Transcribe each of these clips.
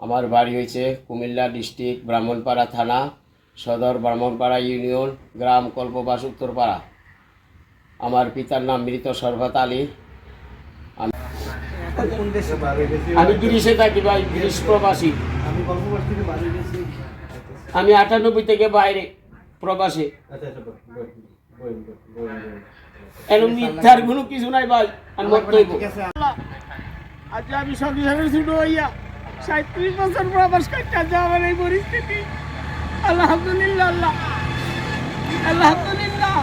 আমার বাড়ি হয়েছে কুমিল্লা ডিস্ট্রিক্ট ব্রাহ্মণপাড়া থানা, সদর ব্রাহ্মণপাড়া ইউনিয়ন, গ্রাম কল্পবাস উত্তরপাড়া। আমার পিতার নাম মৃত শরফত আলী। আমি গ্রিসে থাকি ভাই, গ্রিস প্রবাসী। আমি 98 থেকে বাইরে প্রবাসী। এরকম মিথ্যার কোনো কিছু নাই ভাই, আমি মরতেই আজ আমি সংসারের ছোট হইয়া 37 বছর প্রবাস করতে যাওয়ার এই পরিস্থিতি। আলহামদুলিল্লাহ, আলহামদুলিল্লাহ,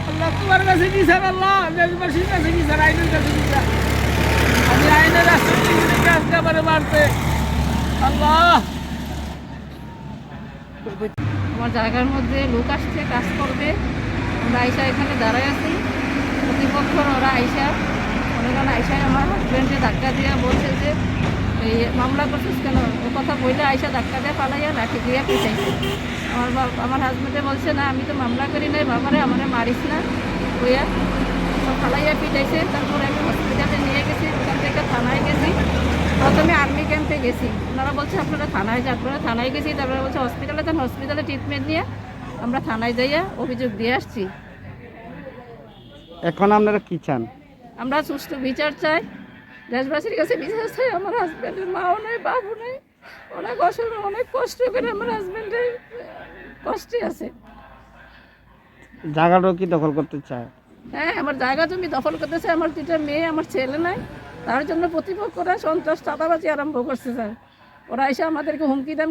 আল্লাহ তোমার কাছে কি স্যার, আল্লাহ দেশবাসীর কাছে কি স্যার, আইনের কাছে কি স্যার। আমি আইনের রাস্তায় আজকে আমার মারতে আল্লাহ। আমার জায়গার মধ্যে লোক আসছে কাজ করবে, আমরা আইসা এখানে দাঁড়ায় আছি। প্রতিপক্ষ ওরা আইসা অনেকক্ষণ আইসায় আমার হাজব্যান্ডে ধাক্কা দিয়ে বলছে যে এই মামলা করছিস কেন, ও কথা বললে আইসা ধাক্কা দিয়ে পালাইয়া লাঠি দিয়ে পিটাইছে। আমার হাজব্যান্ডে বলছে না আমি তো মামলা করি নাই, বাবারে আমারে মারিস না বইয়া পালাইয়া পিটাইছে। তারপরে আমি হসপিটালে নিয়ে গেছি, ওখান থেকে থানায় গেছি। প্রথমে আর্মি ক্যাম্পে গেছি, ওনারা বলছে আপনারা থানায় যান, আপনারা থানায় গেছি। তারপরে বলছে হসপিটালে যান, হসপিটালে ট্রিটমেন্ট নিয়ে আমরা থানায় যাইয়া অভিযোগ দিয়ে আসছি। এখন আপনারা কি চান? আমরা সুষ্ঠু বিচার চাই, দেশবাসীর কাছে বিচার চাই। আমার হাজব্যান্ডের মাও নেই, বাবু নেই, অনেক কষ্ট করে আমার হাজব্যান্ডের কষ্টে আছে। জায়গাটাও কি দখল করতে চায়? হ্যাঁ, আমার জায়গা জমি দখল করতে চাই। আমার 2টা মেয়ে, আমার ছেলে নাই, তার জন্য প্রতিপক্ষরা সন্ত্রাস চাঁদাবাজি আরম্ভ করছে স্যার। ওরা এসে আমাদেরকে হুমকি দেন।